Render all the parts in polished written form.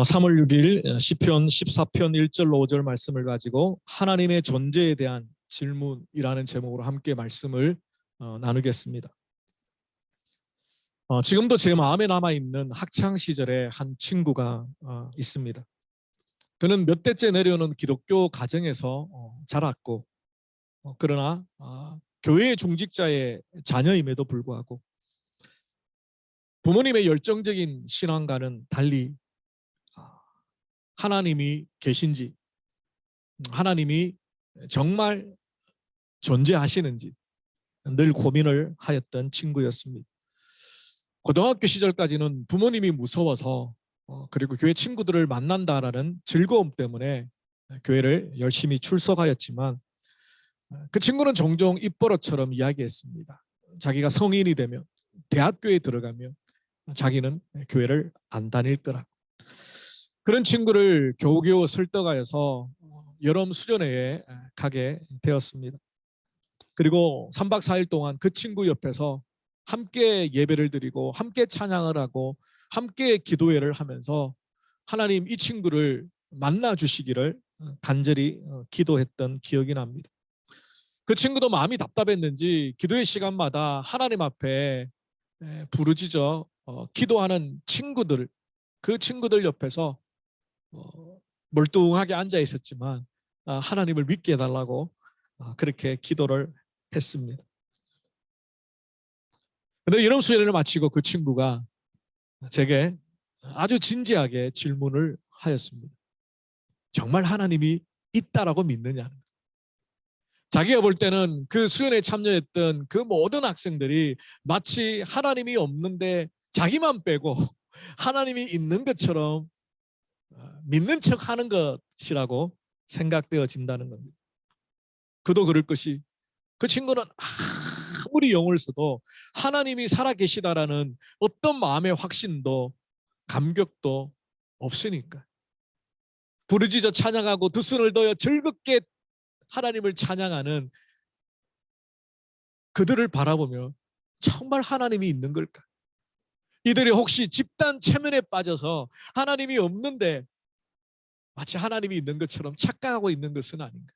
3월 6일 시편 14편 1절로 5절 말씀을 가지고 하나님의 존재에 대한 질문이라는 제목으로 함께 말씀을 나누겠습니다. 지금도 제 마음에 남아있는 학창 시절의 한 친구가 있습니다. 그는 몇 대째 내려오는 기독교 가정에서 자랐고 그러나 교회 중직자의 자녀임에도 불구하고 부모님의 열정적인 신앙과는 달리 하나님이 계신지, 하나님이 정말 존재하시는지 늘 고민을 하였던 친구였습니다. 고등학교 시절까지는 부모님이 무서워서 그리고 교회 친구들을 만난다라는 즐거움 때문에 교회를 열심히 출석하였지만 그 친구는 종종 입버릇처럼 이야기했습니다. 자기가 성인이 되면 대학교에 들어가면 자기는 교회를 안 다닐 거라고. 그런 친구를 겨우겨우 설득하여서 여름 수련회에 가게 되었습니다. 그리고 3박 4일 동안 그 친구 옆에서 함께 예배를 드리고 함께 찬양을 하고 함께 기도회를 하면서 하나님 이 친구를 만나 주시기를 간절히 기도했던 기억이 납니다. 그 친구도 마음이 답답했는지 기도회 시간마다 하나님 앞에 부르짖어 기도하는 친구들, 그 친구들 옆에서 멀뚱하게 앉아 있었지만 하나님을 믿게 해달라고 그렇게 기도를 했습니다. 그런데 여름 수련회를 마치고 그 친구가 제게 아주 진지하게 질문을 하였습니다. 정말 하나님이 있다라고 믿느냐는 거예요. 자기가 볼 때는 그 수련회에 참여했던 그 모든 학생들이 마치 하나님이 없는데 자기만 빼고 하나님이 있는 것처럼 믿는 척 하는 것이라고 생각되어진다는 겁니다. 그도 그럴 것이, 그 친구는 아무리 영을 써도 하나님이 살아계시다라는 어떤 마음의 확신도 감격도 없으니까 부르짖어 찬양하고 두 손을 더여 즐겁게 하나님을 찬양하는 그들을 바라보며 정말 하나님이 있는 걸까? 이들이 혹시 집단 체면에 빠져서 하나님이 없는데 마치 하나님이 있는 것처럼 착각하고 있는 것은 아닌가?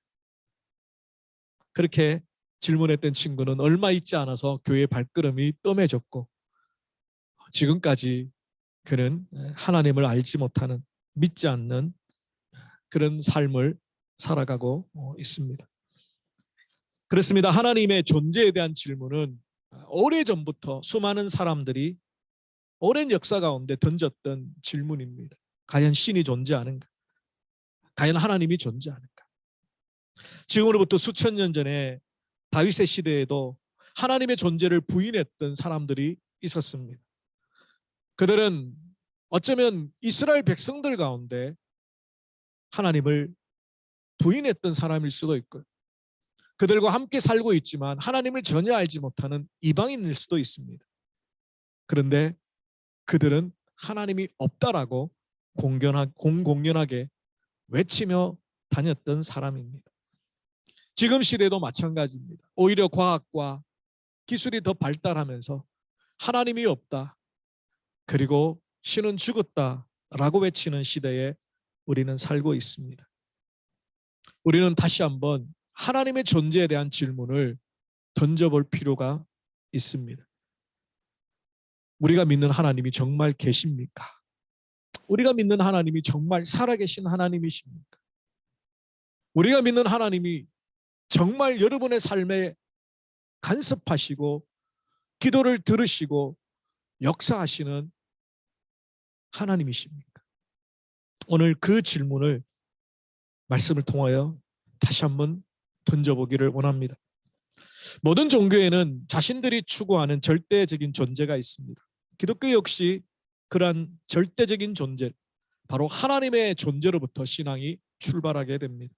그렇게 질문했던 친구는 얼마 있지 않아서 교회 발걸음이 뜸해졌고 지금까지 그는 하나님을 알지 못하는, 믿지 않는 그런 삶을 살아가고 있습니다. 그렇습니다. 하나님의 존재에 대한 질문은 오래전부터 수많은 사람들이 오랜 역사 가운데 던졌던 질문입니다. 과연 신이 존재하는가? 과연 하나님이 존재하는가? 지금으로부터 수천 년 전에 다윗의 시대에도 하나님의 존재를 부인했던 사람들이 있었습니다. 그들은 어쩌면 이스라엘 백성들 가운데 하나님을 부인했던 사람일 수도 있고요. 그들과 함께 살고 있지만 하나님을 전혀 알지 못하는 이방인일 수도 있습니다. 그런데 그들은 하나님이 없다라고 공공연하게 외치며 다녔던 사람입니다. 지금 시대도 마찬가지입니다. 오히려 과학과 기술이 더 발달하면서 하나님이 없다, 그리고 신은 죽었다라고 외치는 시대에 우리는 살고 있습니다. 우리는 다시 한번 하나님의 존재에 대한 질문을 던져볼 필요가 있습니다. 우리가 믿는 하나님이 정말 계십니까? 우리가 믿는 하나님이 정말 살아계신 하나님이십니까? 우리가 믿는 하나님이 정말 여러분의 삶에 간섭하시고 기도를 들으시고 역사하시는 하나님이십니까? 오늘 그 질문을 말씀을 통하여 다시 한번 던져보기를 원합니다. 모든 종교에는 자신들이 추구하는 절대적인 존재가 있습니다. 기독교 역시 그러한 절대적인 존재, 바로 하나님의 존재로부터 신앙이 출발하게 됩니다.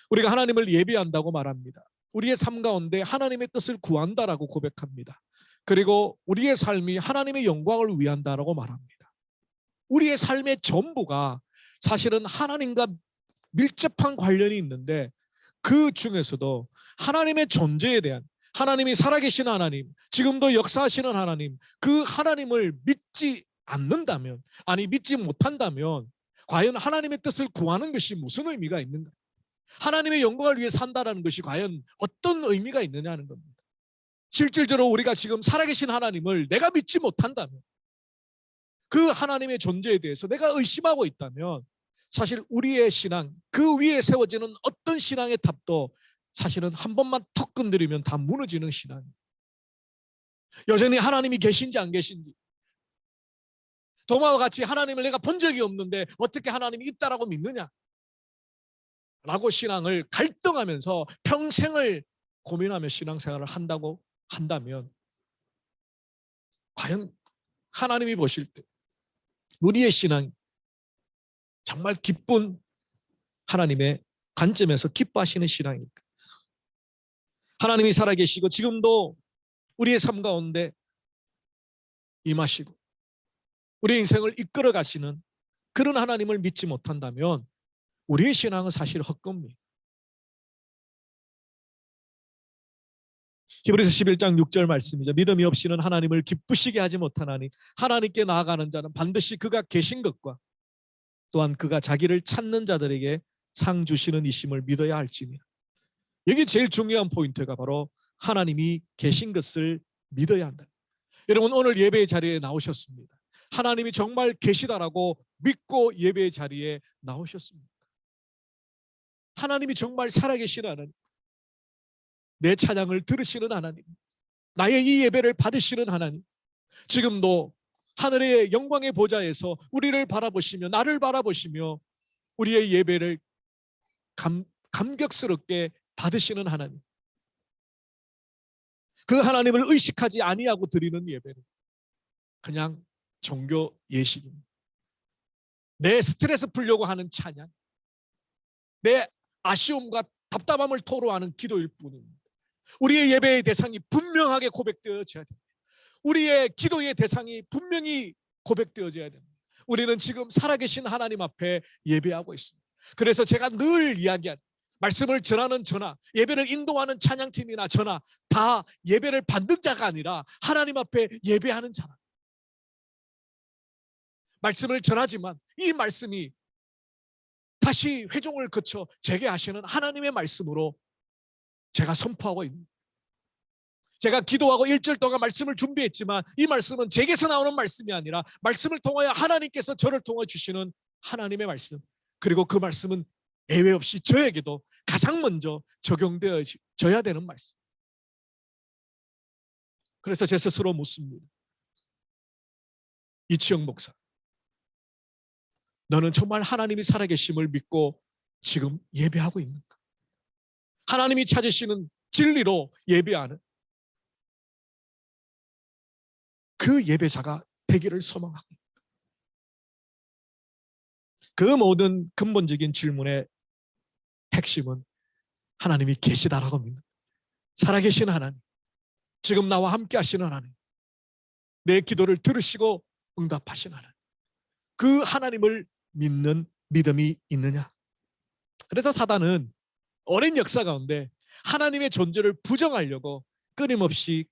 우리가 하나님을 예배한다고 말합니다. 우리의 삶 가운데 하나님의 뜻을 구한다라고 고백합니다. 그리고 우리의 삶이 하나님의 영광을 위한다라고 말합니다. 우리의 삶의 전부가 사실은 하나님과 밀접한 관련이 있는데 그 중에서도 하나님의 존재에 대한, 하나님이 살아계신 하나님, 지금도 역사하시는 하나님, 그 하나님을 믿지 않는다면, 아니 믿지 못한다면 과연 하나님의 뜻을 구하는 것이 무슨 의미가 있는가? 하나님의 영광을 위해 산다라는 것이 과연 어떤 의미가 있느냐는 겁니다. 실질적으로 우리가 지금 살아계신 하나님을 내가 믿지 못한다면, 그 하나님의 존재에 대해서 내가 의심하고 있다면, 사실 우리의 신앙, 그 위에 세워지는 어떤 신앙의 탑도 사실은 한 번만 턱 건드리면 다 무너지는 신앙입니다. 여전히 하나님이 계신지 안 계신지, 도마와 같이 하나님을 내가 본 적이 없는데 어떻게 하나님이 있다라고 믿느냐 라고 신앙을 갈등하면서 평생을 고민하며 신앙생활을 한다고 한다면, 과연 하나님이 보실 때 우리의 신앙이 정말 기쁜 하나님의 관점에서 기뻐하시는 신앙입니까? 하나님이 살아계시고 지금도 우리의 삶 가운데 임하시고 우리의 인생을 이끌어 가시는 그런 하나님을 믿지 못한다면 우리의 신앙은 사실 헛겁니다. 히브리서 11장 6절 말씀이죠. 믿음이 없이는 하나님을 기쁘시게 하지 못하나니 하나님께 나아가는 자는 반드시 그가 계신 것과 또한 그가 자기를 찾는 자들에게 상 주시는 이심을 믿어야 할지니라. 여기 제일 중요한 포인트가 바로 하나님이 계신 것을 믿어야 한다. 여러분, 오늘 예배의 자리에 나오셨습니다. 하나님이 정말 계시다라고 믿고 예배의 자리에 나오셨습니다. 하나님이 정말 살아계신 하나님, 내 찬양을 들으시는 하나님, 나의 이 예배를 받으시는 하나님, 지금도 하늘의 영광의 보좌에서 우리를 바라보시며 나를 바라보시며 우리의 예배를 감격스럽게 받으시는 하나님, 그 하나님을 의식하지 아니하고 드리는 예배는 그냥 종교 예식입니다. 내 스트레스 풀려고 하는 찬양, 내 아쉬움과 답답함을 토로하는 기도일 뿐입니다. 우리의 예배의 대상이 분명하게 고백되어져야 됩니다. 우리의 기도의 대상이 분명히 고백되어져야 됩니다. 우리는 지금 살아계신 하나님 앞에 예배하고 있습니다. 그래서 제가 늘 이야기한 말씀을 전하는 저나 예배를 인도하는 찬양팀이나 저나 다 예배를 받는 자가 아니라 하나님 앞에 예배하는 자라. 말씀을 전하지만 이 말씀이 다시 회종을 거쳐 제게 하시는 하나님의 말씀으로 제가 선포하고 있습니다. 제가 기도하고 일주일 동안 말씀을 준비했지만 이 말씀은 제게서 나오는 말씀이 아니라 말씀을 통하여 하나님께서 저를 통해 주시는 하나님의 말씀, 그리고 그 말씀은 예외 없이 저에게도 가장 먼저 적용되어져야 되는 말씀. 그래서 제 스스로 묻습니다. 이치영 목사, 너는 정말 하나님이 살아계심을 믿고 지금 예배하고 있는가? 하나님이 찾으시는 진리로 예배하는 그 예배자가 되기를 소망하고 있습니다. 그 모든 근본적인 질문의 핵심은 하나님이 계시다라고 믿는, 살아계신 하나님, 지금 나와 함께 하시는 하나님, 내 기도를 들으시고 응답하신 하나님, 그 하나님을 믿는 믿음이 있느냐. 그래서 사단은 오랜 역사 가운데 하나님의 존재를 부정하려고 끊임없이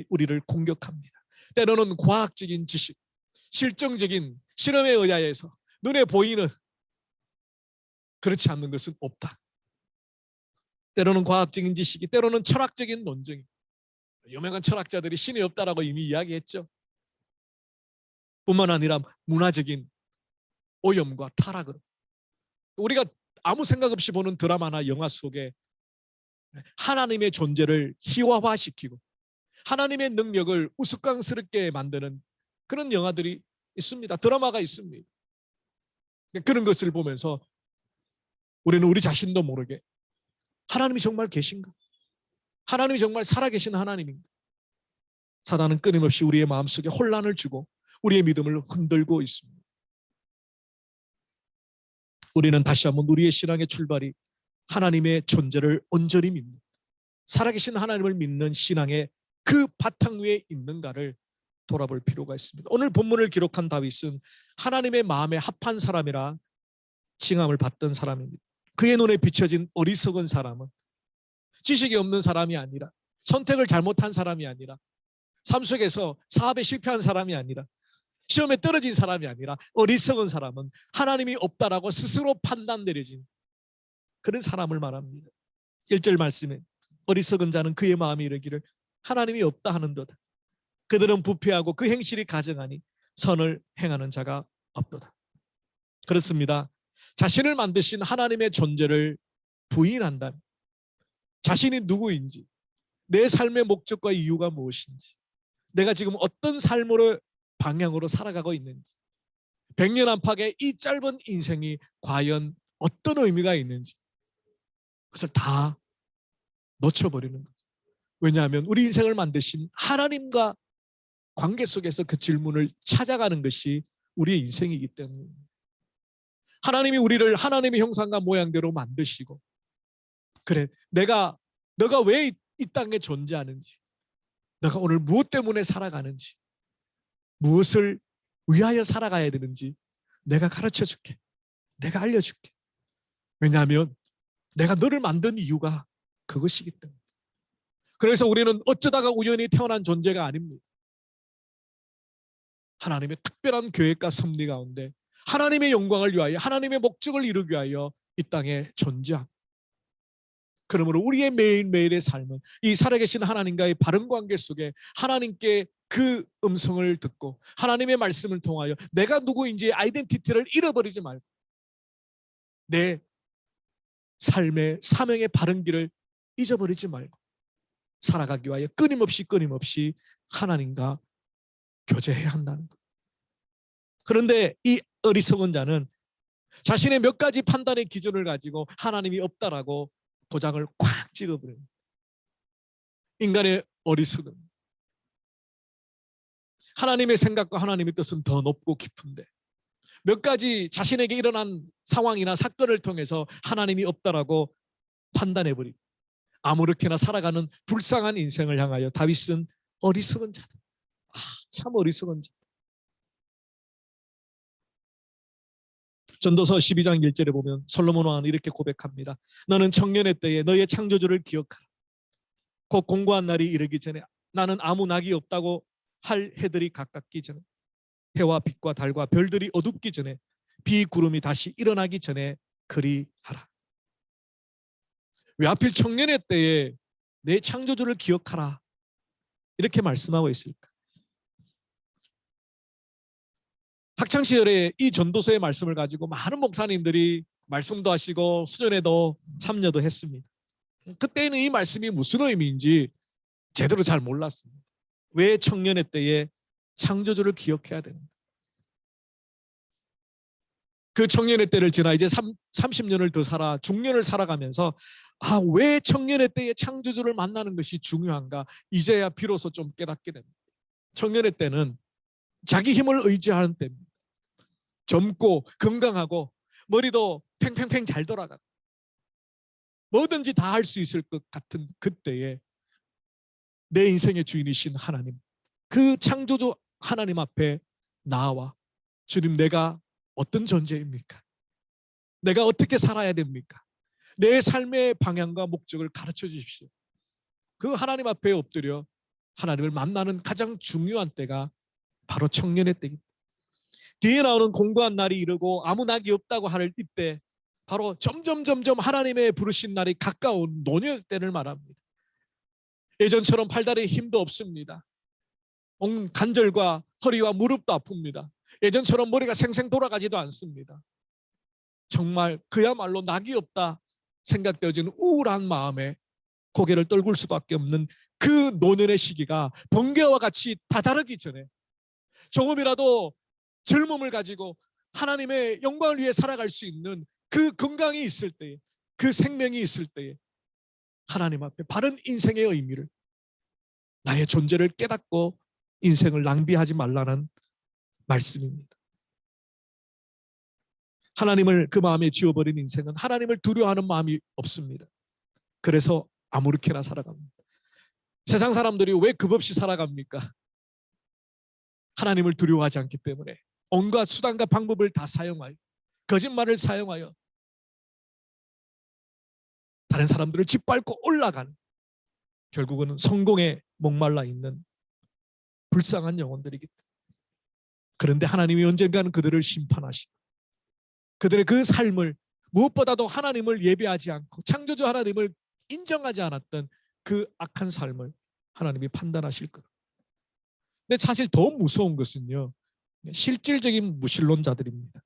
우리를 공격합니다. 때로는 과학적인 지식, 실증적인 실험에 의하여서 눈에 보이는 그렇지 않는 것은 없다. 때로는 과학적인 지식이, 때로는 철학적인 논쟁이, 유명한 철학자들이 신이 없다라고 이미 이야기했죠. 뿐만 아니라 문화적인 오염과 타락으로 우리가 아무 생각 없이 보는 드라마나 영화 속에 하나님의 존재를 희화화시키고 하나님의 능력을 우스꽝스럽게 만드는 그런 영화들이 있습니다. 드라마가 있습니다. 그런 것을 보면서 우리는 우리 자신도 모르게 하나님이 정말 계신가? 하나님이 정말 살아계신 하나님인가? 사단은 끊임없이 우리의 마음속에 혼란을 주고 우리의 믿음을 흔들고 있습니다. 우리는 다시 한번 우리의 신앙의 출발이 하나님의 존재를 온전히 믿는, 살아계신 하나님을 믿는 신앙의 그 바탕 위에 있는가를 돌아볼 필요가 있습니다. 오늘 본문을 기록한 다윗은 하나님의 마음에 합한 사람이라 칭함을 받던 사람입니다. 그의 눈에 비춰진 어리석은 사람은 지식이 없는 사람이 아니라, 선택을 잘못한 사람이 아니라, 삶 속에서 사업에 실패한 사람이 아니라, 시험에 떨어진 사람이 아니라 어리석은 사람은 하나님이 없다라고 스스로 판단 내려진 그런 사람을 말합니다. 1절 말씀에 어리석은 자는 그의 마음에 이르기를 하나님이 없다 하는도다. 그들은 부패하고 그 행실이 가증하니 선을 행하는 자가 없도다. 그렇습니다. 자신을 만드신 하나님의 존재를 부인한다면 자신이 누구인지, 내 삶의 목적과 이유가 무엇인지, 내가 지금 어떤 삶으로 방향으로 살아가고 있는지, 100년 안팎의 이 짧은 인생이 과연 어떤 의미가 있는지 그것을 다 놓쳐버리는 거죠. 왜냐하면 우리 인생을 만드신 하나님과 관계 속에서 그 질문을 찾아가는 것이 우리의 인생이기 때문입니다. 하나님이 우리를 하나님의 형상과 모양대로 만드시고, 그래, 너가 왜 이 땅에 존재하는지, 너가 오늘 무엇 때문에 살아가는지, 무엇을 위하여 살아가야 되는지 내가 가르쳐 줄게. 내가 알려줄게. 왜냐하면 내가 너를 만든 이유가 그것이기 때문에. 그래서 우리는 어쩌다가 우연히 태어난 존재가 아닙니다. 하나님의 특별한 계획과 섭리 가운데 하나님의 영광을 위하여, 하나님의 목적을 이루기 위하여 이 땅에 존재합니다. 그러므로 우리의 매일매일의 삶은 이 살아계신 하나님과의 바른 관계 속에 하나님께 그 음성을 듣고 하나님의 말씀을 통하여 내가 누구인지의 아이덴티티를 잃어버리지 말고 내 삶의 사명의 바른 길을 잊어버리지 말고 살아가기 위하여 끊임없이 하나님과 교제해야 한다는 것. 그런데 이 어리석은 자는 자신의 몇 가지 판단의 기준을 가지고 하나님이 없다라고 도장을 꽉 찍어버립니다. 인간의 어리석음. 하나님의 생각과 하나님의 뜻은 더 높고 깊은데 몇 가지 자신에게 일어난 상황이나 사건을 통해서 하나님이 없다라고 판단해버리고 아무렇게나 살아가는 불쌍한 인생을 향하여 다윗은 어리석은 자다. 참 어리석은 자. 전도서 12장 1절에 보면 솔로몬 왕은 이렇게 고백합니다. 너는 청년의 때에 너의 창조주를 기억하라. 곧 공고한 날이 이르기 전에 나는 아무 낙이 없다고 할 해들이 가깝기 전에 해와 빛과 달과 별들이 어둡기 전에 비 구름이 다시 일어나기 전에 그리하라. 왜 하필 청년의 때에 내 창조주를 기억하라 이렇게 말씀하고 있을까? 학창시절에 이 전도서의 말씀을 가지고 많은 목사님들이 말씀도 하시고 수련회도 참여도 했습니다. 그때는 이 말씀이 무슨 의미인지 제대로 잘 몰랐습니다. 왜 청년의 때에 창조주를 기억해야 되는가? 그 청년의 때를 지나 이제 30년을 더 살아 중년을 살아가면서 왜 청년의 때에 창조주를 만나는 것이 중요한가? 이제야 비로소 좀 깨닫게 됩니다. 청년의 때는 자기 힘을 의지하는 때입니다. 젊고 건강하고 머리도 팽팽팽 잘 돌아가고 뭐든지 다 할 수 있을 것 같은 그때에 내 인생의 주인이신 하나님, 그 창조주 하나님 앞에 나와 주님, 내가 어떤 존재입니까? 내가 어떻게 살아야 됩니까? 내 삶의 방향과 목적을 가르쳐 주십시오. 그 하나님 앞에 엎드려 하나님을 만나는 가장 중요한 때가 바로 청년의 때입니다. 뒤에 나오는 공고한 날이 이르고 아무 낙이 없다고 할 이때 바로 점점 하나님의 부르신 날이 가까운 노년의 때를 말합니다. 예전처럼 팔다리에 힘도 없습니다. 관절과 허리와 무릎도 아픕니다. 예전처럼 머리가 생생 돌아가지도 않습니다. 정말 그야말로 낙이 없다 생각되어지는 우울한 마음에 고개를 떨굴 수밖에 없는 그 노년의 시기가 번개와 같이 다다르기 전에 조금이라도 젊음을 가지고 하나님의 영광을 위해 살아갈 수 있는 그 건강이 있을 때에, 그 생명이 있을 때에 하나님 앞에 바른 인생의 의미를, 나의 존재를 깨닫고 인생을 낭비하지 말라는 말씀입니다. 하나님을 그 마음에 지워버린 인생은 하나님을 두려워하는 마음이 없습니다. 그래서 아무렇게나 살아갑니다. 세상 사람들이 왜 겁없이 살아갑니까? 하나님을 두려워하지 않기 때문에 온갖 수단과 방법을 다 사용하여, 거짓말을 사용하여 다른 사람들을 짓밟고 올라가는, 결국은 성공에 목말라 있는 불쌍한 영혼들이기 때문에 그런데 하나님이 언젠가는 그들을 심판하시고 그들의 그 삶을 무엇보다도 하나님을 예배하지 않고 창조주 하나님을 인정하지 않았던 그 악한 삶을 하나님이 판단하실 거예요. 근데 사실 더 무서운 것은요, 실질적인 무신론자들입니다.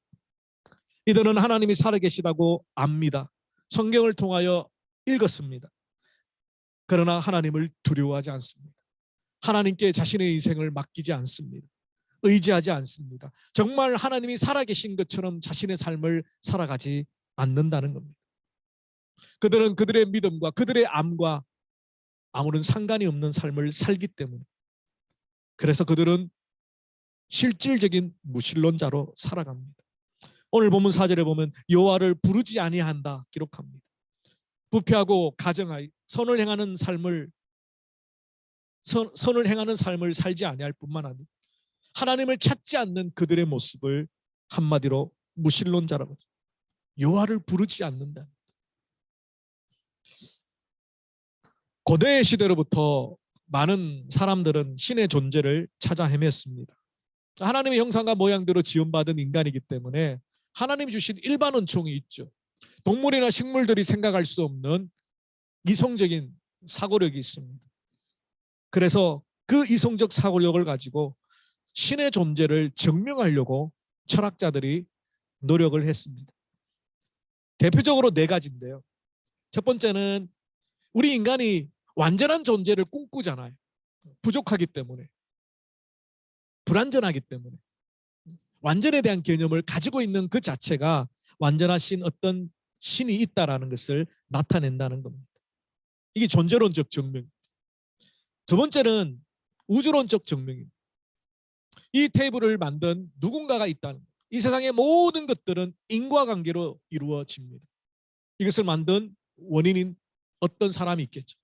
이들은 하나님이 살아계시다고 압니다. 성경을 통하여 읽었습니다. 그러나 하나님을 두려워하지 않습니다. 하나님께 자신의 인생을 맡기지 않습니다. 의지하지 않습니다. 정말 하나님이 살아계신 것처럼 자신의 삶을 살아가지 않는다는 겁니다. 그들은 그들의 믿음과 그들의 암과 아무런 상관이 없는 삶을 살기 때문에, 그래서 그들은 실질적인 무신론자로 살아갑니다. 오늘 본문 4절에 보면 여호와를 부르지 아니한다 기록합니다. 부패하고 가정하여 선을 행하는 삶을 살지 아니할 뿐만 아니라 하나님을 찾지 않는 그들의 모습을 한마디로 무신론자라고 하죠. 여호와를 부르지 않는다. 고대 시대로부터 많은 사람들은 신의 존재를 찾아 헤맸습니다. 하나님의 형상과 모양대로 지음받은 인간이기 때문에 하나님이 주신 일반 은총이 있죠. 동물이나 식물들이 생각할 수 없는 이성적인 사고력이 있습니다. 그래서 그 이성적 사고력을 가지고 신의 존재를 증명하려고 철학자들이 노력을 했습니다. 대표적으로 네 가지인데요. 첫 번째는 우리 인간이 완전한 존재를 꿈꾸잖아요. 부족하기 때문에, 불완전하기 때문에. 완전에 대한 개념을 가지고 있는 그 자체가 완전하신 어떤 신이 있다라는 것을 나타낸다는 겁니다. 이게 존재론적 증명. 두 번째는 우주론적 증명입니다. 이 테이블을 만든 누군가가 있다는 거예요. 이 세상의 모든 것들은 인과관계로 이루어집니다. 이것을 만든 원인인 어떤 사람이 있겠죠.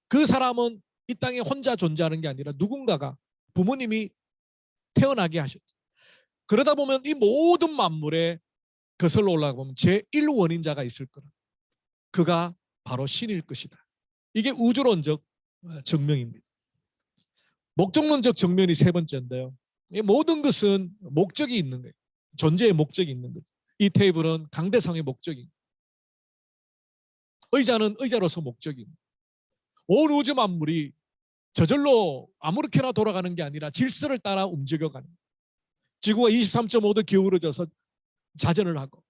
그 사람은 이 땅에 혼자 존재하는 게 아니라 누군가가, 부모님이 태어나게 하셨죠. 그러다 보면 이 모든 만물에 거슬러 올라가 보면 제1원인자가 있을 거라. 그가 바로 신일 것이다. 이게 우주론적 증명입니다. 목적론적 증명이 세 번째인데요. 이 모든 것은 목적이 있는 거예요. 존재의 목적이 있는 거죠. 이 테이블은 강대상의 목적입니다. 의자는 의자로서 목적입니다. 온 우주 만물이 저절로 아무렇게나 돌아가는 게 아니라 질서를 따라 움직여가는 거예요. 지구가 23.5도 기울어져서 자전을 하고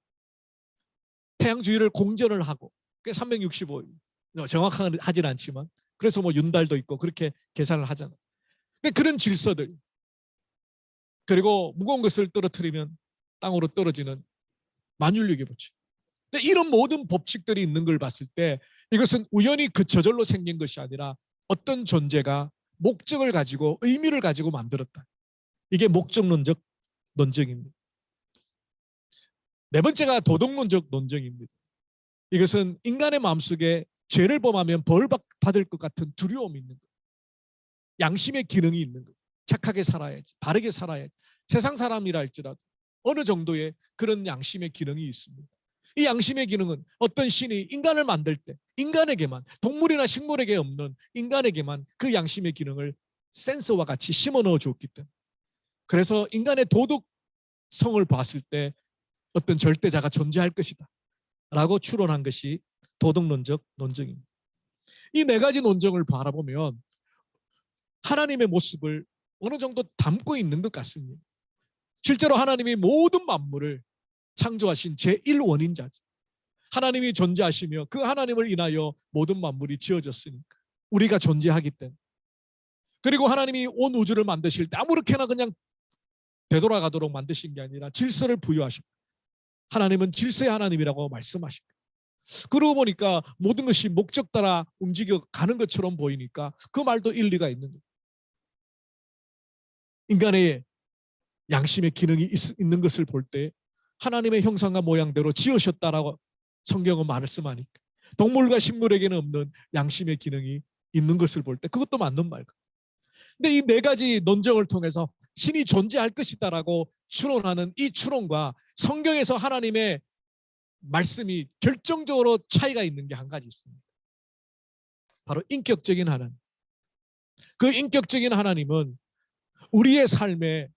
태양 주위를 공전을 하고 365일 정확하진 않지만 그래서 뭐 윤달도 있고 그렇게 계산을 하잖아요. 그런 질서들, 그리고 무거운 것을 떨어뜨리면 땅으로 떨어지는 만율력의 법칙. 이런 모든 법칙들이 있는 걸 봤을 때 이것은 우연히 그 저절로 생긴 것이 아니라 어떤 존재가 목적을 가지고 의미를 가지고 만들었다. 이게 목적론적 논증입니다. 네 번째가 도덕론적 논증입니다. 이것은 인간의 마음속에 죄를 범하면 벌 받을 것 같은 두려움이 있는 것, 양심의 기능이 있는 것, 착하게 살아야지, 바르게 살아야지, 세상 사람이라 할지라도 어느 정도의 그런 양심의 기능이 있습니다. 이 양심의 기능은 어떤 신이 인간을 만들 때 인간에게만, 동물이나 식물에게 없는 인간에게만 그 양심의 기능을 센서와 같이 심어 넣어 줬기 때문에, 그래서 인간의 도덕성을 봤을 때 어떤 절대자가 존재할 것이다 라고 추론한 것이 도덕론적 논증입니다. 이 네 가지 논증을 바라보면 하나님의 모습을 어느 정도 담고 있는 것 같습니다. 실제로 하나님이 모든 만물을 창조하신 제1원인자죠. 하나님이 존재하시며 그 하나님을 인하여 모든 만물이 지어졌으니까, 우리가 존재하기 때문에. 그리고 하나님이 온 우주를 만드실 때 아무렇게나 그냥 되돌아가도록 만드신 게 아니라 질서를 부여하시고, 하나님은 질서의 하나님이라고 말씀하십니다. 그러고 보니까 모든 것이 목적 따라 움직여 가는 것처럼 보이니까 그 말도 일리가 있는 거예요. 인간의 양심의 기능이 있는 것을 볼 때 하나님의 형상과 모양대로 지으셨다라고 성경은 말씀하니까, 동물과 식물에게는 없는 양심의 기능이 있는 것을 볼 때 그것도 맞는 말이에요. 근데 이 네 가지 논증을 통해서 신이 존재할 것이다라고 추론하는 이 추론과 성경에서 하나님의 말씀이 결정적으로 차이가 있는 게 한 가지 있습니다. 바로 인격적인 하나님. 그 인격적인 하나님은 우리의 삶에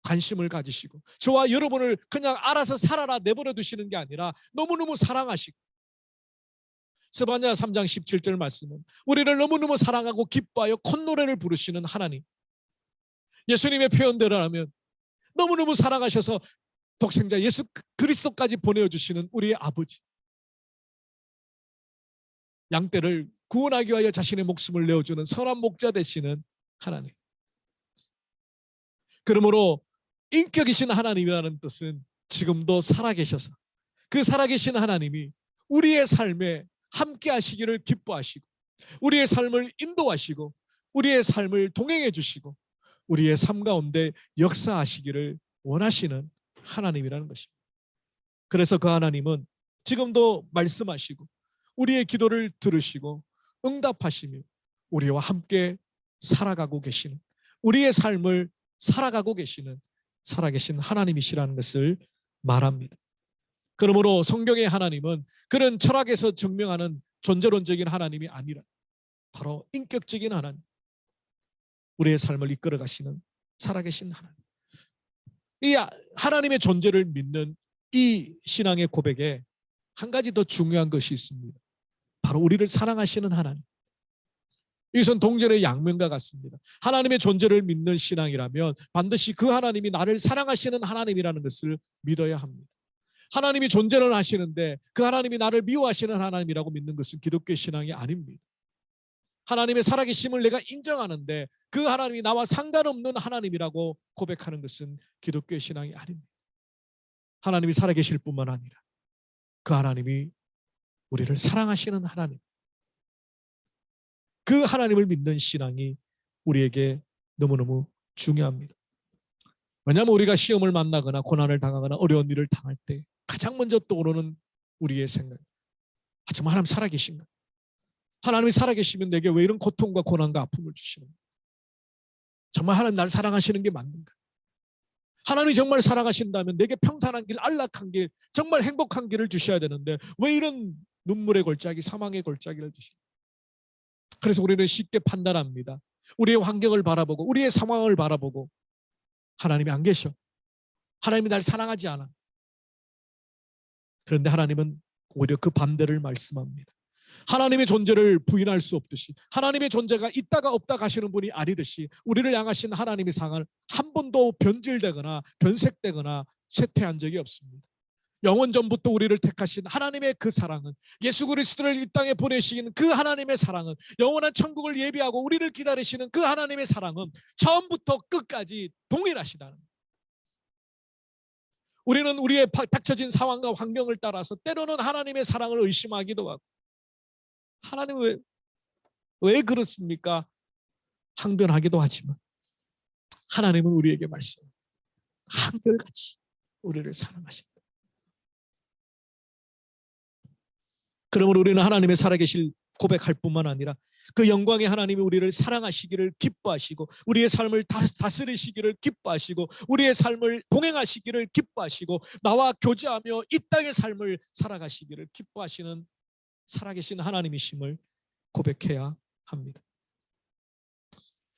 관심을 가지시고 저와 여러분을 그냥 알아서 살아라 내버려 두시는 게 아니라 너무너무 사랑하시고, 스바냐 3장 17절 말씀은 우리를 너무너무 사랑하고 기뻐하여 콧노래를 부르시는 하나님, 예수님의 표현대로 하면 너무너무 사랑하셔서 독생자 예수 그리스도까지 보내주시는 우리의 아버지, 양떼를 구원하기 위하여 자신의 목숨을 내어주는 선한 목자 되시는 하나님. 그러므로 인격이신 하나님이라는 뜻은 지금도 살아계셔서 그 살아계신 하나님이 우리의 삶에 함께 하시기를 기뻐하시고 우리의 삶을 인도하시고 우리의 삶을 동행해 주시고 우리의 삶 가운데 역사하시기를 원하시는 하나님이라는 것입니다. 그래서 그 하나님은 지금도 말씀하시고 우리의 기도를 들으시고 응답하시며 우리와 함께 살아가고 계시는, 우리의 삶을 살아가고 계시는 살아계신 하나님이시라는 것을 말합니다. 그러므로 성경의 하나님은 그런 철학에서 증명하는 존재론적인 하나님이 아니라 바로 인격적인 하나님, 우리의 삶을 이끌어 가시는 살아계신 하나님. 이 하나님의 존재를 믿는 이 신앙의 고백에 한 가지 더 중요한 것이 있습니다. 바로 우리를 사랑하시는 하나님. 이것은 동전의 양면과 같습니다. 하나님의 존재를 믿는 신앙이라면 반드시 그 하나님이 나를 사랑하시는 하나님이라는 것을 믿어야 합니다. 하나님이 존재를 하시는데 그 하나님이 나를 미워하시는 하나님이라고 믿는 것은 기독교 신앙이 아닙니다. 하나님의 살아계심을 내가 인정하는데 그 하나님이 나와 상관없는 하나님이라고 고백하는 것은 기독교 신앙이 아닙니다. 하나님이 살아계실 뿐만 아니라 그 하나님이 우리를 사랑하시는 하나님, 그 하나님을 믿는 신앙이 우리에게 너무너무 중요합니다. 왜냐하면 우리가 시험을 만나거나 고난을 당하거나 어려운 일을 당할 때 가장 먼저 떠오르는 우리의 생각, 정말 하나님 살아계신가? 하나님이 살아계시면 내게 왜 이런 고통과 고난과 아픔을 주시는가? 정말 하나님 날 사랑하시는 게 맞는가? 하나님이 정말 사랑하신다면 내게 평탄한 길, 안락한 길, 정말 행복한 길을 주셔야 되는데 왜 이런 눈물의 골짜기, 사망의 골짜기를 주시는가? 그래서 우리는 쉽게 판단합니다. 우리의 환경을 바라보고 우리의 상황을 바라보고 하나님이 안 계셔, 하나님이 날 사랑하지 않아. 그런데 하나님은 오히려 그 반대를 말씀합니다. 하나님의 존재를 부인할 수 없듯이, 하나님의 존재가 있다가 없다 가시는 분이 아니듯이 우리를 향하신 하나님의 사랑을 한 번도 변질되거나 변색되거나 쇠퇴한 적이 없습니다. 영원 전부터 우리를 택하신 하나님의 그 사랑은, 예수 그리스도를 이 땅에 보내시는 그 하나님의 사랑은, 영원한 천국을 예비하고 우리를 기다리시는 그 하나님의 사랑은 처음부터 끝까지 동일하시다는 거예요. 우리는 우리의 닥쳐진 상황과 환경을 따라서 때로는 하나님의 사랑을 의심하기도 하고, 하나님 왜 그렇습니까? 항변하기도 하지만 하나님은 우리에게 말씀, 한결같이 우리를 사랑하신다. 그러므로 우리는 하나님의 살아계실 고백할 뿐만 아니라 그 영광의 하나님이 우리를 사랑하시기를 기뻐하시고 우리의 삶을 다스리시기를 기뻐하시고 우리의 삶을 동행하시기를 기뻐하시고 나와 교제하며 이 땅의 삶을 살아가시기를 기뻐하시는 살아계신 하나님이심을 고백해야 합니다.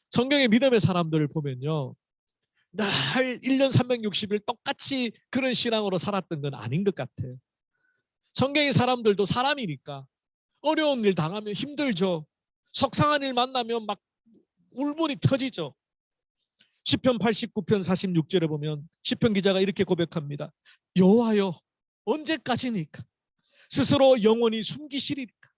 성경의 믿음의 사람들을 보면요, 늘 1년 360일 똑같이 그런 신앙으로 살았던 건 아닌 것 같아요. 성경의 사람들도 사람이니까 어려운 일 당하면 힘들죠. 속상한 일 만나면 막 울분이 터지죠. 시편 89편 46절에 보면 시편 기자가 이렇게 고백합니다. 여호와여, 언제까지니까? 스스로 영원히 숨기시리까?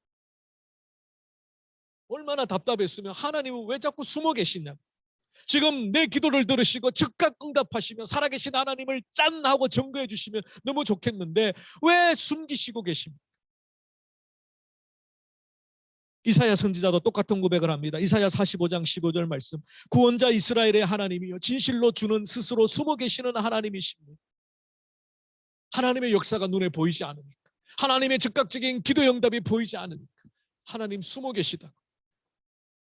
얼마나 답답했으면 하나님은 왜 자꾸 숨어 계시냐? 지금 내 기도를 들으시고 즉각 응답하시며 살아계신 하나님을 짠 하고 증거해 주시면 너무 좋겠는데 왜 숨기시고 계십니까? 이사야 선지자도 똑같은 고백을 합니다. 이사야 45장 15절 말씀, 구원자 이스라엘의 하나님이여 진실로 주는 스스로 숨어 계시는 하나님이십니다. 하나님의 역사가 눈에 보이지 않으니까, 하나님의 즉각적인 기도 응답이 보이지 않으니까 하나님 숨어 계시다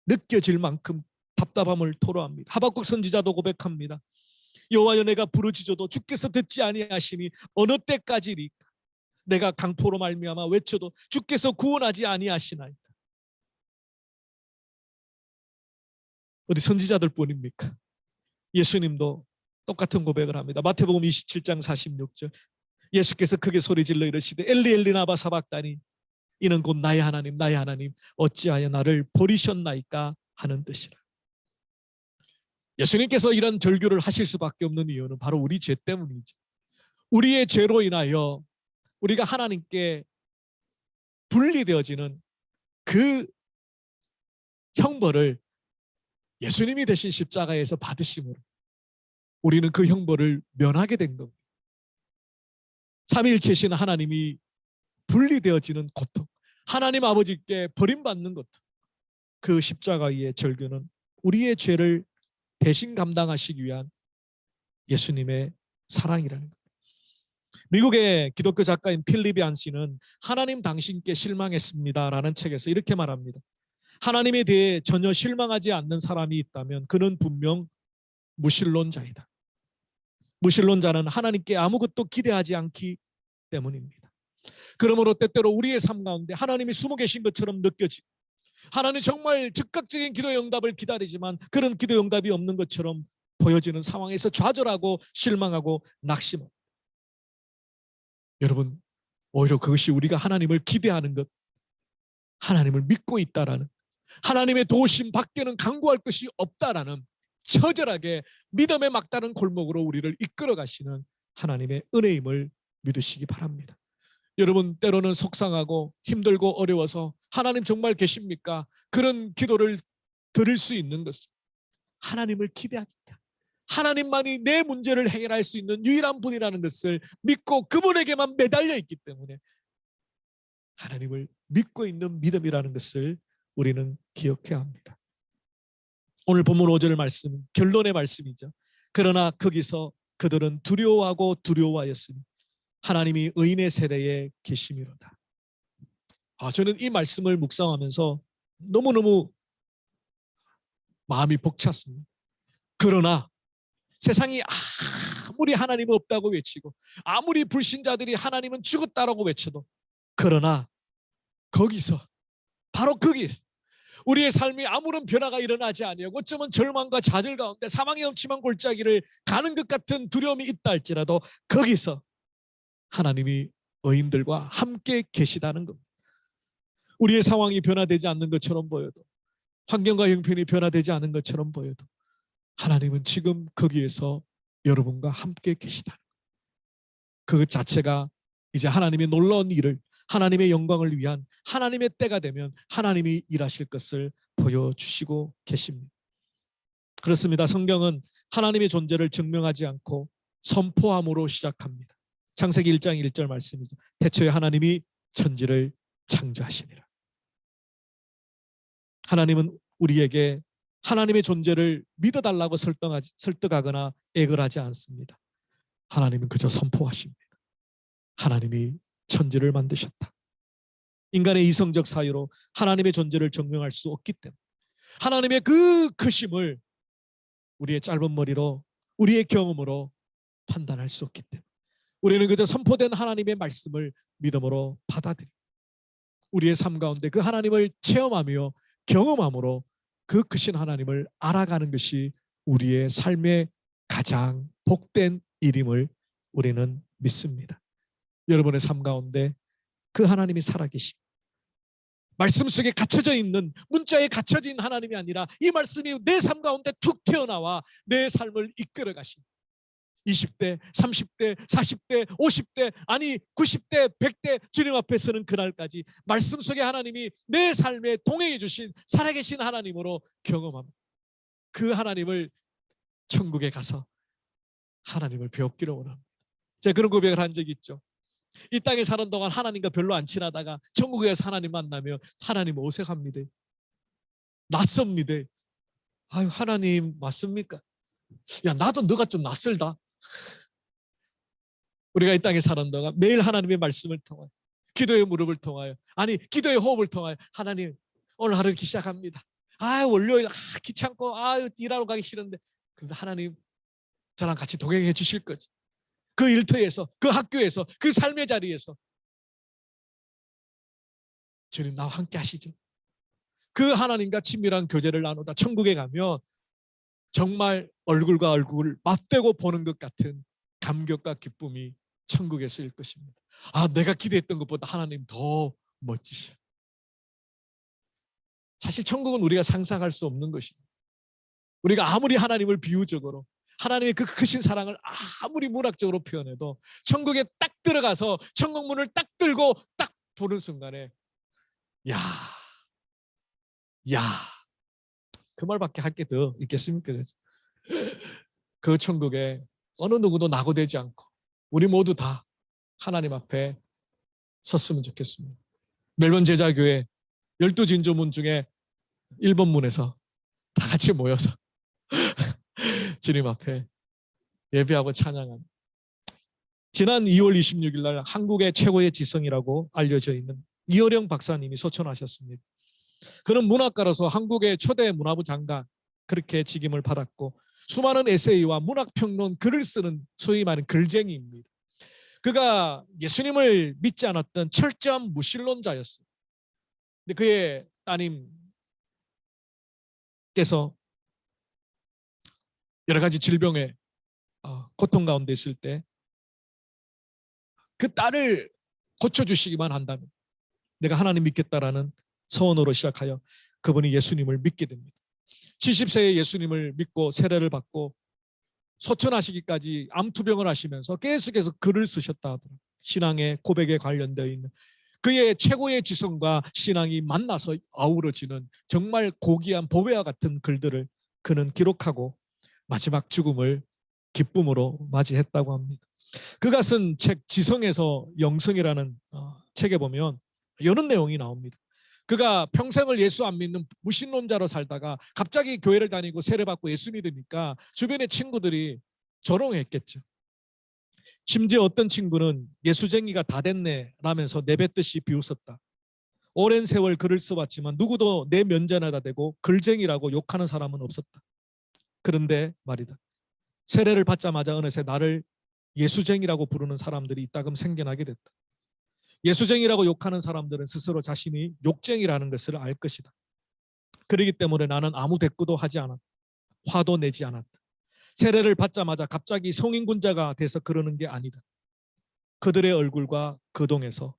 느껴질 만큼 답답함을 토로합니다. 하박국 선지자도 고백합니다. 여호와여, 내가 부르짖어도 주께서 듣지 아니하시니 어느 때까지리까? 내가 강포로 말미암아 외쳐도 주께서 구원하지 아니하시나이다. 어디 선지자들 뿐입니까? 예수님도 똑같은 고백을 합니다. 마태복음 27장 46절. 예수께서 크게 소리질러 이르시되 엘리 엘리 나바 사박다니, 이는 곧 나의 하나님 나의 하나님 어찌하여 나를 버리셨나이까 하는 뜻이라. 예수님께서 이런 절규를 하실 수밖에 없는 이유는 바로 우리 죄 때문이죠. 우리의 죄로 인하여 우리가 하나님께 분리되어지는 그 형벌을 예수님이 대신 십자가에서 받으심으로 우리는 그 형벌을 면하게 된 겁니다. 삼위일체신 하나님이 분리되어지는 고통, 하나님 아버지께 버림받는 고통, 그 십자가의 절규는 우리의 죄를 대신 감당하시기 위한 예수님의 사랑이라는 것. 미국의 기독교 작가인 필립 얀시는 하나님 당신께 실망했습니다라는 책에서 이렇게 말합니다. 하나님에 대해 전혀 실망하지 않는 사람이 있다면 그는 분명 무신론자이다. 무신론자는 하나님께 아무것도 기대하지 않기 때문입니다. 그러므로 때때로 우리의 삶 가운데 하나님이 숨어 계신 것처럼 느껴지고, 하나님 정말 즉각적인 기도의 응답을 기다리지만 그런 기도의 응답이 없는 것처럼 보여지는 상황에서 좌절하고 실망하고 낙심합니다. 여러분, 오히려 그것이 우리가 하나님을 기대하는 것, 하나님을 믿고 있다라는, 하나님의 도우심 밖에는 강구할 것이 없다라는 처절하게 믿음의 막다른 골목으로 우리를 이끌어 가시는 하나님의 은혜임을 믿으시기 바랍니다. 여러분, 때로는 속상하고 힘들고 어려워서 하나님 정말 계십니까? 그런 기도를 드릴 수 있는 것은 하나님을 기대하겠다. 하나님만이 내 문제를 해결할 수 있는 유일한 분이라는 것을 믿고 그분에게만 매달려 있기 때문에 하나님을 믿고 있는 믿음이라는 것을 우리는 기억해야 합니다. 오늘 본문 5절 말씀은 결론의 말씀이죠. 그러나 거기서 그들은 두려워하고 두려워하였으니 하나님이 의인의 세대에 계심이로다. 저는 이 말씀을 묵상하면서 너무너무 마음이 벅찼습니다. 그러나 세상이 아무리 하나님 없다고 외치고 아무리 불신자들이 하나님은 죽었다라고 외쳐도, 그러나 거기서, 바로 거기서 우리의 삶이 아무런 변화가 일어나지 아니하고 어쩌면 절망과 좌절 가운데 사망의 엄침한 골짜기를 가는 것 같은 두려움이 있다 할지라도 거기서 하나님이 의인들과 함께 계시다는 겁니다. 우리의 상황이 변화되지 않는 것처럼 보여도, 환경과 형편이 변화되지 않는 것처럼 보여도 하나님은 지금 거기에서 여러분과 함께 계시다는 것. 그 자체가 이제 하나님의 놀라운 일을, 하나님의 영광을 위한 하나님의 때가 되면 하나님이 일하실 것을 보여주시고 계십니다. 그렇습니다. 성경은 하나님의 존재를 증명하지 않고 선포함으로 시작합니다. 창세기 1장 1절 말씀이죠. 태초에 하나님이 천지를 창조하시니라. 하나님은 우리에게 하나님의 존재를 믿어달라고 설득하거나 애걸하지 않습니다. 하나님은 그저 선포하십니다. 하나님이 천지를 만드셨다. 인간의 이성적 사유로 하나님의 존재를 증명할 수 없기 때문에 하나님의 그 크심을 우리의 짧은 머리로, 우리의 경험으로 판단할 수 없기 때문에 우리는 그저 선포된 하나님의 말씀을 믿음으로 받아들이고 우리의 삶 가운데 그 하나님을 체험하며 경험함으로 그 크신 하나님을 알아가는 것이 우리의 삶의 가장 복된 일임을 우리는 믿습니다. 여러분의 삶 가운데 그 하나님이 살아계시고 말씀 속에 갇혀져 있는, 문자에 갇혀진 하나님이 아니라 이 말씀이 내 삶 가운데 툭 튀어나와 내 삶을 이끌어 가신 20대, 30대, 40대, 50대, 아니 90대, 100대 주님 앞에 서는 그날까지 말씀 속에 하나님이 내 삶에 동행해 주신 살아계신 하나님으로 경험합니다. 그 하나님을 천국에 가서 하나님을 배웠기를 원합니다. 제가 그런 고백을 한 적이 있죠. 이 땅에 사는 동안 하나님과 별로 안 친하다가 천국에서 하나님 만나면 하나님 어색합니다. 낯섭니다. 아유, 하나님 맞습니까? 야, 나도 너가 좀 낯설다. 우리가 이 땅에 사는 동안 매일 하나님의 말씀을 통하여, 기도의 무릎을 통하여, 아니 기도의 호흡을 통하여 하나님 오늘 하루 이렇게 시작합니다. 월요일 귀찮고 일하러 가기 싫은데, 근데 하나님 저랑 같이 동행해 주실 거지. 그 일터에서, 그 학교에서, 그 삶의 자리에서 주님 나와 함께 하시죠. 그 하나님과 친밀한 교제를 나누다 천국에 가면 정말 얼굴과 얼굴을 맞대고 보는 것 같은 감격과 기쁨이 천국에서일 것입니다. 아, 내가 기대했던 것보다 하나님 더 멋지셔. 사실 천국은 우리가 상상할 수 없는 것입니다. 우리가 아무리 하나님을 비유적으로 하나님의 그 크신 사랑을 아무리 문학적으로 표현해도 천국에 딱 들어가서 천국 문을 딱 들고 딱 보는 순간에 야, 그 말밖에 할 게 더 있겠습니까? 그 천국에 어느 누구도 낙오되지 않고 우리 모두 다 하나님 앞에 섰으면 좋겠습니다. 멜번 제자교회 12진조문 중에 1번 문에서 다 같이 모여서 주님 앞에 예배하고 찬양합니다. 지난 2월 26일 날 한국의 최고의 지성이라고 알려져 있는 이어령 박사님이 소천하셨습니다. 그는 문학가로서 한국의 초대 문화부 장관 그렇게 직임을 받았고 수많은 에세이와 문학평론 글을 쓰는 소위 말하는 글쟁이입니다. 그가 예수님을 믿지 않았던 철저한 무신론자였어요. 근데 그의 따님께서 여러 가지 질병에 고통 가운데 있을 때 그 딸을 고쳐주시기만 한다면 내가 하나님 믿겠다라는 서원으로 시작하여 그분이 예수님을 믿게 됩니다. 70세에 예수님을 믿고 세례를 받고 소천하시기까지 암투병을 하시면서 계속해서 글을 쓰셨다 하더라고요. 신앙의 고백에 관련되어 있는 그의 최고의 지성과 신앙이 만나서 아우러지는 정말 고귀한 보배와 같은 글들을 그는 기록하고 마지막 죽음을 기쁨으로 맞이했다고 합니다. 그가 쓴 책 지성에서 영성이라는 책에 보면 이런 내용이 나옵니다. 그가 평생을 예수 안 믿는 무신론자로 살다가 갑자기 교회를 다니고 세례받고 예수 믿으니까 주변의 친구들이 조롱했겠죠. 심지어 어떤 친구는 예수쟁이가 다 됐네 라면서 내뱉듯이 비웃었다. 오랜 세월 글을 써왔지만 누구도 내 면전에다 대고 글쟁이라고 욕하는 사람은 없었다. 그런데 말이다. 세례를 받자마자 어느새 나를 예수쟁이라고 부르는 사람들이 이따금 생겨나게 됐다. 예수쟁이라고 욕하는 사람들은 스스로 자신이 욕쟁이라는 것을 알 것이다. 그렇기 때문에 나는 아무 대꾸도 하지 않았다. 화도 내지 않았다. 세례를 받자마자 갑자기 성인군자가 돼서 그러는 게 아니다. 그들의 얼굴과 거동에서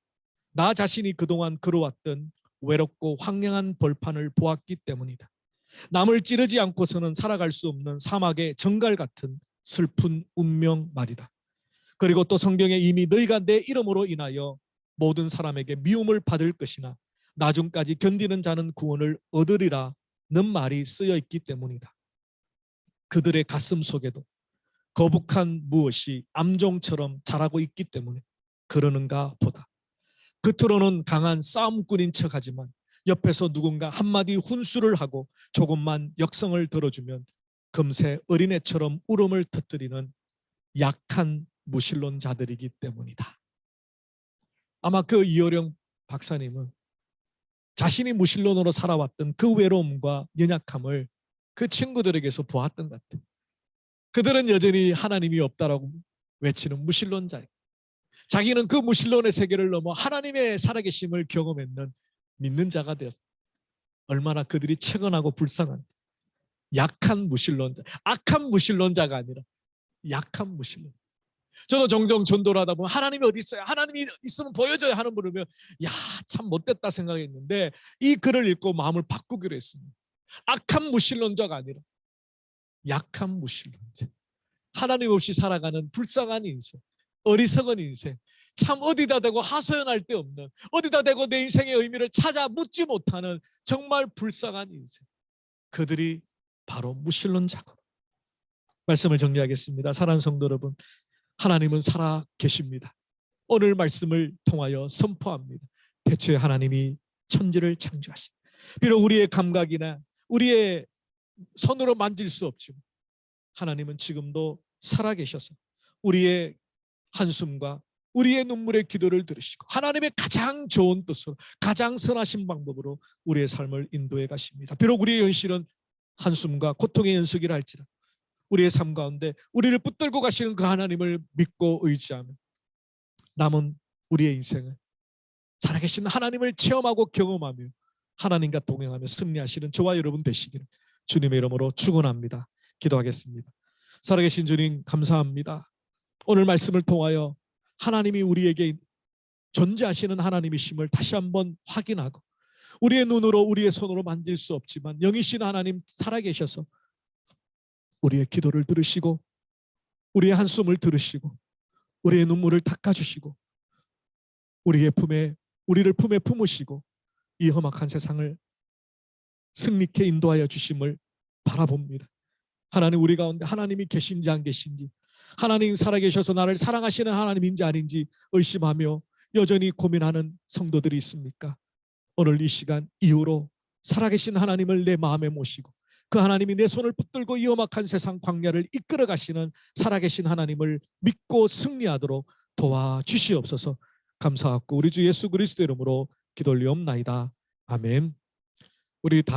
나 자신이 그동안 걸어왔던 외롭고 황량한 벌판을 보았기 때문이다. 남을 찌르지 않고서는 살아갈 수 없는 사막의 정갈 같은 슬픈 운명 말이다. 그리고 또 성경에 이미 너희가 내 이름으로 인하여 모든 사람에게 미움을 받을 것이나 나중까지 견디는 자는 구원을 얻으리라는 말이 쓰여 있기 때문이다. 그들의 가슴 속에도 거북한 무엇이 암종처럼 자라고 있기 때문에 그러는가 보다. 겉으로는 강한 싸움꾼인 척하지만 옆에서 누군가 한마디 훈수를 하고 조금만 역성을 들어주면 금세 어린애처럼 울음을 터뜨리는 약한 무신론자들이기 때문이다. 아마 그 이어령 박사님은 자신이 무신론으로 살아왔던 그 외로움과 연약함을 그 친구들에게서 보았던 것 같아요. 그들은 여전히 하나님이 없다라고 외치는 무신론자예요. 자기는 그 무신론의 세계를 넘어 하나님의 살아계심을 경험했는 믿는 자가 되었어요. 얼마나 그들이 채건하고 불쌍한 약한 무신론자, 악한 무신론자가 아니라 약한 무신론. 저도 종종 전도를 하다 보면 하나님이 어디 있어요? 하나님이 있으면 보여줘요 하는 분이면 야, 참 못됐다 생각했는데 이 글을 읽고 마음을 바꾸기로 했습니다. 악한 무신론자가 아니라 약한 무신론자. 하나님 없이 살아가는 불쌍한 인생, 어리석은 인생, 참 어디다 대고 하소연할 데 없는, 어디다 대고 내 인생의 의미를 찾아 묻지 못하는 정말 불쌍한 인생. 그들이 바로 무신론자고. 말씀을 정리하겠습니다. 사랑하는 성도 여러분, 하나님은 살아 계십니다. 오늘 말씀을 통하여 선포합니다. 대체 하나님이 천지를 창조하신, 비록 우리의 감각이나 우리의 손으로 만질 수 없지만 하나님은 지금도 살아 계셔서 우리의 한숨과 우리의 눈물의 기도를 들으시고 하나님의 가장 좋은 뜻으로 가장 선하신 방법으로 우리의 삶을 인도해 가십니다. 비록 우리의 현실은 한숨과 고통의 연속이라 할지라도 우리의 삶 가운데 우리를 붙들고 가시는 그 하나님을 믿고 의지하며 남은 우리의 인생을 살아계신 하나님을 체험하고 경험하며 하나님과 동행하며 승리하시는 저와 여러분 되시기를 주님의 이름으로 축원합니다. 기도하겠습니다. 살아계신 주님 감사합니다. 오늘 말씀을 통하여 하나님이 우리에게 존재하시는 하나님이심을 다시 한번 확인하고 우리의 눈으로 우리의 손으로 만질 수 없지만 영이신 하나님 살아계셔서 우리의 기도를 들으시고 우리의 한숨을 들으시고 우리의 눈물을 닦아주시고 우리를 품에 품으시고 이 험악한 세상을 승리케 인도하여 주심을 바라봅니다. 하나님, 우리 가운데 하나님이 계신지 안 계신지, 하나님 살아계셔서 나를 사랑하시는 하나님인지 아닌지 의심하며 여전히 고민하는 성도들이 있습니까? 오늘 이 시간 이후로 살아계신 하나님을 내 마음에 모시고 그 하나님이 내 손을 붙들고 이 험악한 세상 광야를 이끌어 가시는 살아계신 하나님을 믿고 승리하도록 도와주시옵소서. 감사하고 우리 주 예수 그리스도 이름으로 기도 올리옵나이다. 아멘. 우리 다